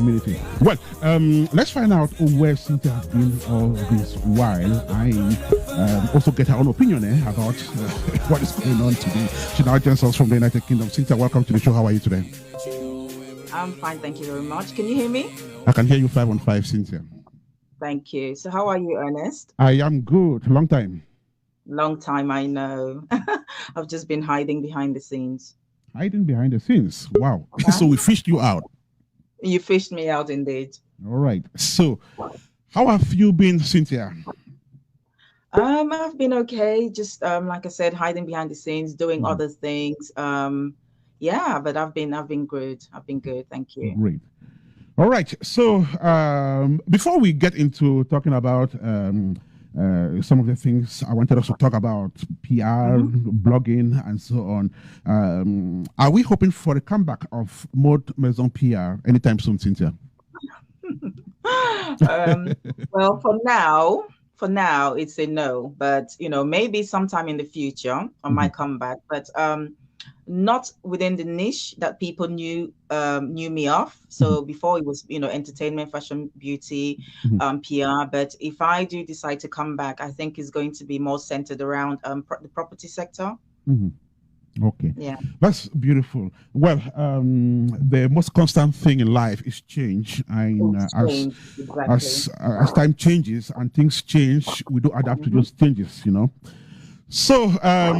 community. Well, let's find out where Cynthia has been all this while. I also get her own opinion about what is going on today. She now joins us from the United Kingdom. Cynthia, welcome to the show. How are you today? I'm fine, thank you very much. Can you hear me? I can hear you 5 on 5, Cynthia. Thank you. So how are you, Ernest? I am good. Long time. Long time, I know. I've just been hiding behind the scenes. Hiding behind the scenes. Wow. So we fished you out. You fished me out indeed. All right. So how have you been, Cynthia? I've been okay. Just like I said, hiding behind the scenes, doing other things. Yeah, but I've been good. I've been good. Thank you. Great. All right. So before we get into talking about some of the things I wanted us to talk about, PR, blogging, and so on, are we hoping for a comeback of Mode Maison PR anytime soon, Cynthia? Well, for now, it's a no. But maybe sometime in the future I might come back. But not within the niche that people knew me of. So before it was entertainment, fashion, beauty, PR. But if I do decide to come back, I think it's going to be more centered around the property sector. Okay. Yeah. That's beautiful. Well, the most constant thing in life is change. And as time changes and things change, we do adapt to those changes, So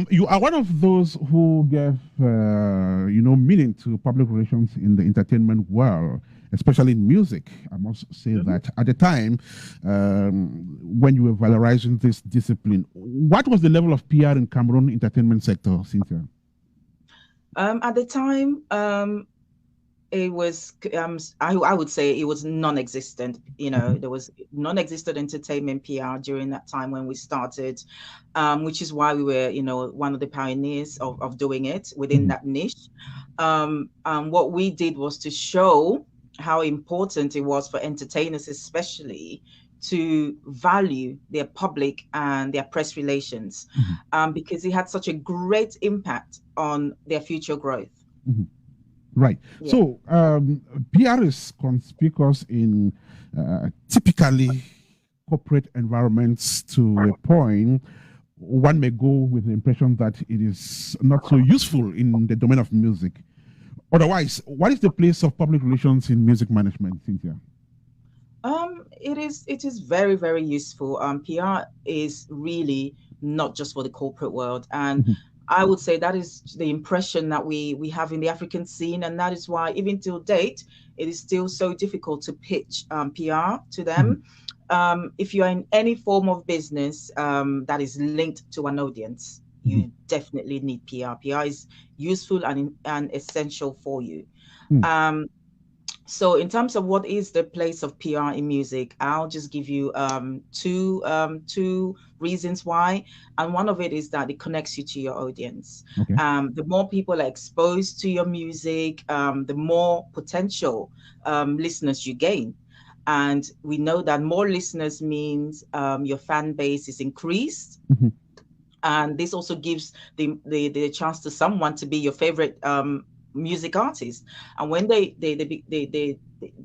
you are one of those who gave, meaning to public relations in the entertainment world, especially in music. I must say that at the time when you were valorizing this discipline, what was the level of PR in Cameroon entertainment sector, Cynthia? At the time, it was I would say it was non-existent. There was non-existent entertainment PR during that time when we started, which is why we were one of the pioneers of doing it within that niche. What we did was to show how important it was for entertainers especially to value their public and their press relations, because it had such a great impact on their future growth. Right. Yeah. So PR is conspicuous in typically corporate environments to a point. One may go with the impression that it is not so useful in the domain of music. Otherwise, what is the place of public relations in music management, Cynthia? It is very, very useful. PR is really not just for the corporate world, and I would say that is the impression that we have in the African scene, and that is why even till date it is still so difficult to pitch PR to them. If you are in any form of business that is linked to an audience, you definitely need PR. PR is useful and essential for you. So in terms of what is the place of PR in music, I'll just give you two reasons why. And one of it is that it connects you to your audience. Okay. The more people are exposed to your music, the more potential listeners you gain. And we know that more listeners means your fan base is increased. And this also gives the chance to someone to be your favorite music artist, and when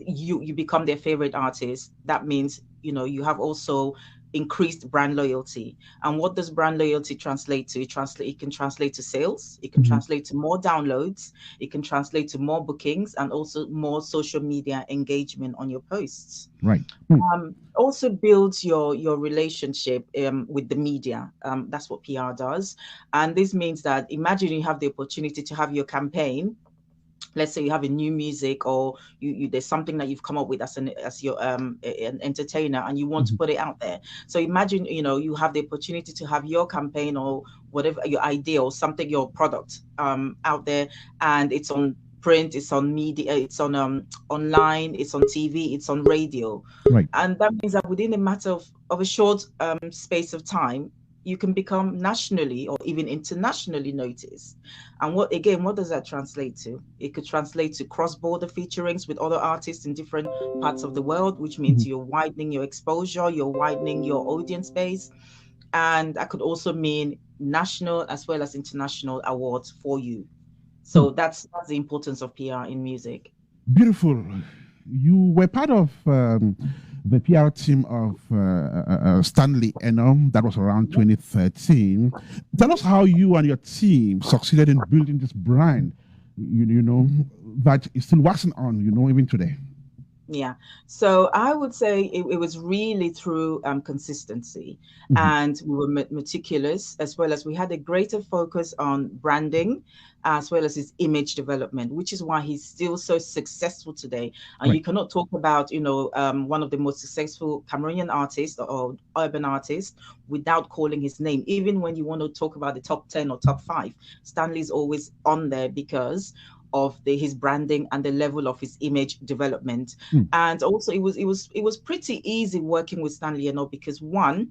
you become their favorite artist, that means you have also increased brand loyalty. And what does brand loyalty translate to? It can translate to sales, it can translate to more downloads, it can translate to more bookings, and also more social media engagement on your posts. Right. Also builds your relationship with the media. That's what PR does. And this means that, imagine you have the opportunity to have your campaign. Let's say you have a new music, or there's something that you've come up with as your an entertainer, and you want to put it out there. So imagine you have the opportunity to have your campaign or whatever your idea or something, your product out there, and it's on print, it's on media, it's on online, it's on TV, it's on radio. Right. And that means that within a matter of a short space of time, you can become nationally or even internationally noticed. And what does that translate to? It could translate to cross-border featurings with other artists in different parts of the world, which means you're widening your exposure, you're widening your audience base. And that could also mean national as well as international awards for you. So that's the importance of PR in music. Beautiful. You were part of the PR team of Stanley Enow. That was around 2013. Tell us how you and your team succeeded in building this brand, you know, that is still waxing on, even today. Yeah, so I would say it was really through consistency, and we were meticulous, as well as we had a greater focus on branding, as well as his image development, which is why he's still so successful today. And you cannot talk about, one of the most successful Cameroonian artists or urban artists without calling his name. Even when you want to talk about the top 10 or top 5, Stanley's always on there because of his branding and the level of his image development. And also it was pretty easy working with Stanley Enow because one,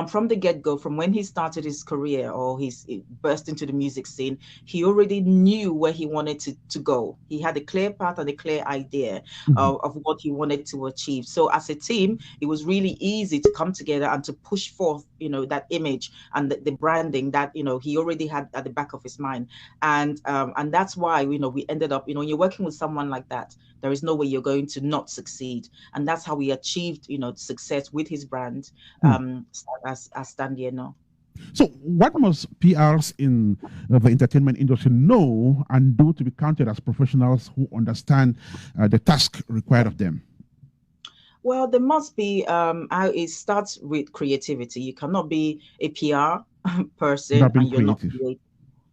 from the get-go, from when he started his career or he burst into the music scene, he already knew where he wanted to go. He had a clear path and a clear idea of what he wanted to achieve. So as a team, it was really easy to come together and to push forth, that image and the branding that, he already had at the back of his mind. And that's why, we ended up, when you're working with someone like that, there is no way you're going to not succeed. And that's how we achieved, success with his brand as Stanley Enow. So what must PRs in the entertainment industry know and do to be counted as professionals who understand the task required of them? Well, there must be, it starts with creativity. You cannot be a PR person and you're not creative.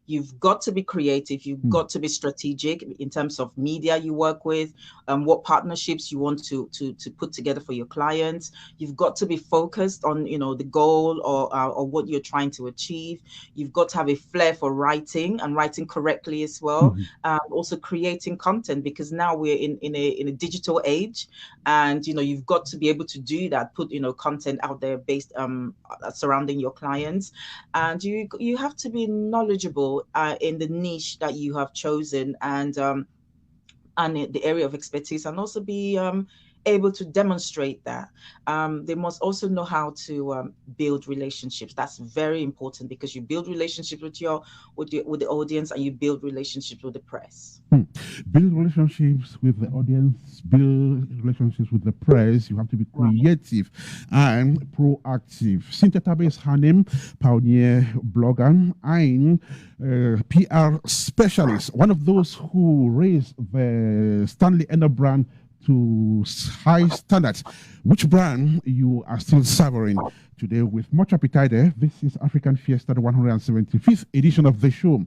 You've got to be creative. You've got to be strategic in terms of media you work with, what partnerships you want to put together for your clients. You've got to be focused on, the goal or what you're trying to achieve. You've got to have a flair for writing and writing correctly as well. Also creating content, because now we're in a digital age, and you've got to be able to do that. Put content out there based surrounding your clients, and you have to be knowledgeable in the niche that you have chosen, and the area of expertise, and also be able to demonstrate that. They must also know how to build relationships. That's very important, because you build relationships with the audience, and you build relationships with the press. Build relationships with the audience, build relationships with the press. You have to be creative and proactive. Cynthia Tabe is her name, pioneer blogger and PR specialist, one of those who raised the Stanley Enow brand to high standards. Which brand you are still savoring today with much appetite there? This is African Fiesta, the 175th edition of the show.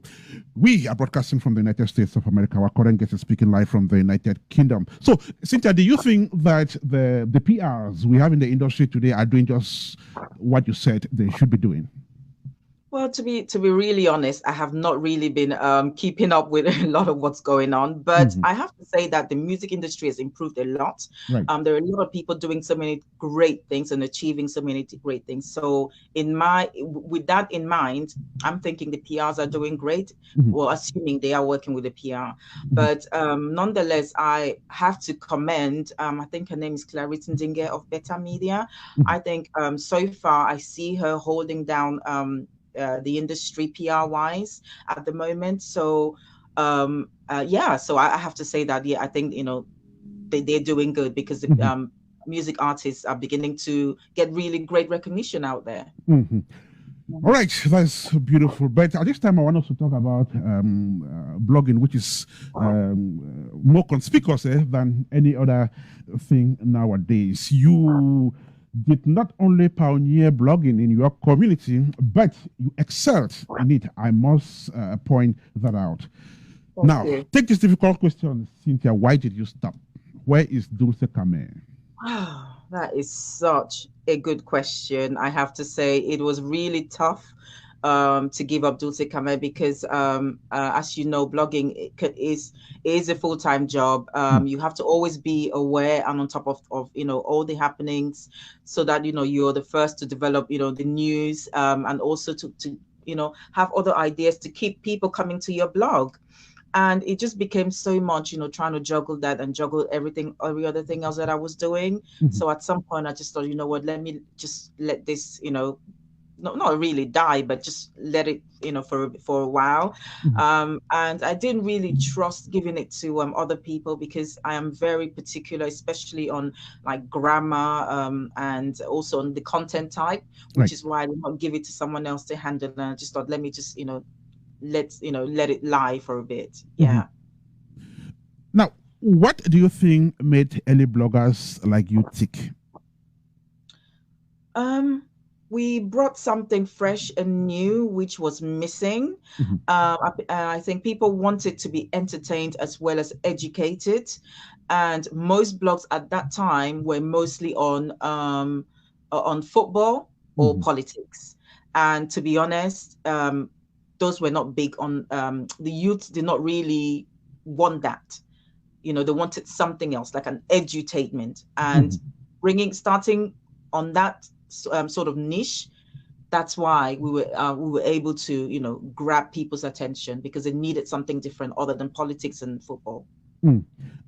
We are broadcasting from the United States of America. Our current guest is speaking live from the United Kingdom. So, Cynthia, do you think that the PRs we have in the industry today are doing just what you said they should be doing? Well, to be really honest, I have not really been keeping up with a lot of what's going on, but I have to say that the music industry has improved a lot. There are a lot of people doing so many great things and achieving so many great things. So with that in mind, I'm thinking the PRs are doing great. Well, assuming they are working with the PR, but nonetheless, I have to commend. I think her name is Clarice Ndinge of Better Media. I think so far I see her holding down the industry PR wise at the moment. So so I have to say that I think they're doing good, because the music artists are beginning to get really great recognition out there. All right, that's beautiful. But at this time, I want us to talk about blogging, which is more conspicuous than any other thing nowadays. You did not only pioneer blogging in your community, but you excelled in it. I must point that out. Now, take this difficult question, Cynthia. Why did you stop? Where is Dulce Camer? That is such a good question. I have to say it was really tough to give up Dulce Camer, because as you know, blogging is a full-time job. You have to always be aware and on top of all the happenings, so that you're the first to develop the news, and also to have other ideas to keep people coming to your blog. And it just became so much, trying to juggle that and juggle every other thing else that I was doing. So at some point I just thought, what, let me just let this, not really die, but just let it, for a while. And I didn't really trust giving it to other people, because I am very particular, especially on like grammar, and also on the content type, which is why I did not give it to someone else to handle. And I just thought, let me just let it lie for a bit. Yeah. Now, what do you think made early bloggers like you tick? We brought something fresh and new, which was missing. I think people wanted to be entertained as well as educated, and most blogs at that time were mostly on football or politics. And to be honest, those were not big on. The youth did not really want that. They wanted something else, like an edutainment, and starting on that sort of niche. That's why we were able to grab people's attention, because they needed something different other than politics and football.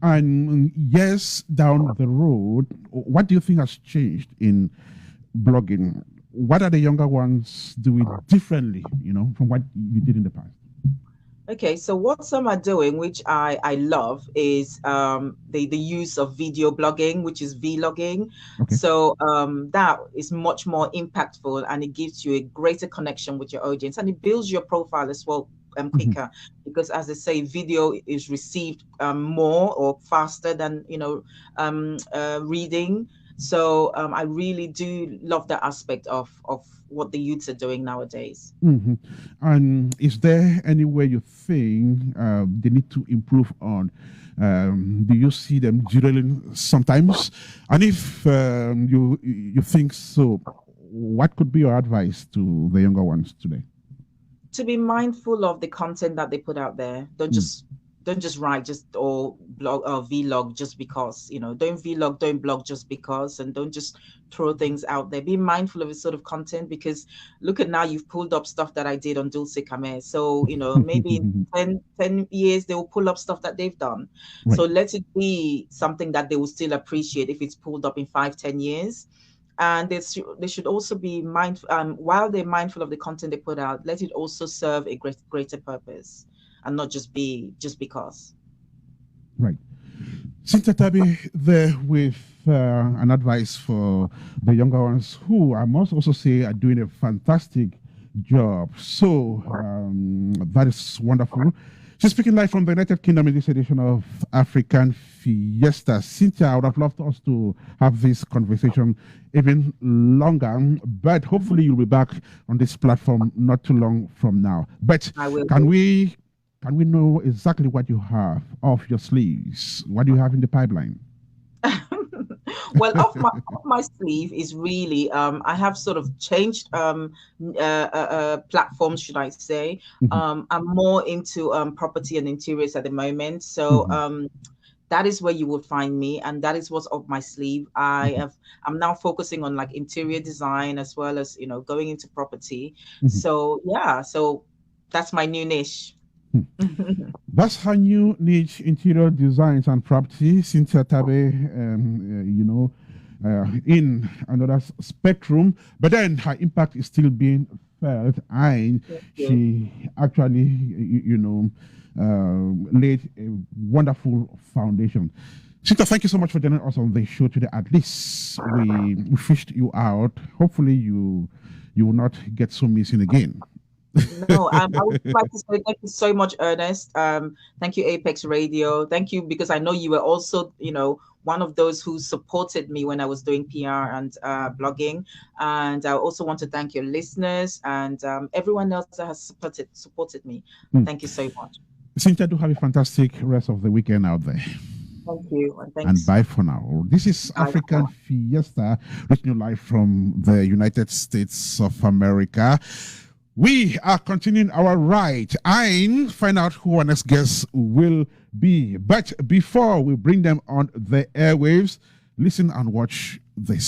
And yes, down the road, what do you think has changed in blogging? What are the younger ones doing differently, from what you did in the past? Okay, so what some are doing, which I love, is the use of video blogging, which is vlogging. Okay. So that is much more impactful, and it gives you a greater connection with your audience, and it builds your profile as well quicker, because as they say, video is received more or faster than reading. So I really do love that aspect of what the youths are doing nowadays. And is there any way you think they need to improve on? Do you see them drilling sometimes? And if you think so, what could be your advice to the younger ones today? To be mindful of the content that they put out there. Don't just write or blog or vlog just because, don't vlog, don't blog just because, and don't just throw things out there. Be mindful of the sort of content, because look at now, you've pulled up stuff that I did on Dulce Camer. So, maybe in 10 years, they will pull up stuff that they've done. Right. So let it be something that they will still appreciate if it's pulled up in 5-10 years. And they should also be mindful, while they're mindful of the content they put out, let it also serve a greater purpose, and not just be just because. Right. Cynthia Tabe there with an advice for the younger ones, who I must also say are doing a fantastic job. So that is wonderful. She's speaking live from the United Kingdom in this edition of African Fiesta. Cynthia, I would have loved us to have this conversation even longer, but hopefully you'll be back on this platform not too long from now. But can we know exactly what you have off your sleeves? What do you have in the pipeline? Well, off my sleeve is really, I have sort of changed platforms, should I say. I'm more into property and interiors at the moment. So that is where you will find me, and that is what's up my sleeve. I'm now focusing on like interior design as well as, going into property. So yeah, so that's my new niche. That's her new niche, interior designs and property. Cynthia Tabe, in another spectrum, but then her impact is still being felt, and she actually, laid a wonderful foundation. Cynthia, thank you so much for joining us on the show today. At least we fished you out. Hopefully you will not get so missing again. No, I would like to say thank you so much, Ernest. Thank you, Apex Radio. Thank you, because I know you were also, one of those who supported me when I was doing PR and blogging. And I also want to thank your listeners and everyone else that has supported me. Thank you so much. Cynthia, do have a fantastic rest of the weekend out there. Thank you. And bye for now. This is African Fiesta, reaching you live from the United States of America. We are continuing our ride and find out who our next guest will be. But before we bring them on the airwaves, listen and watch this.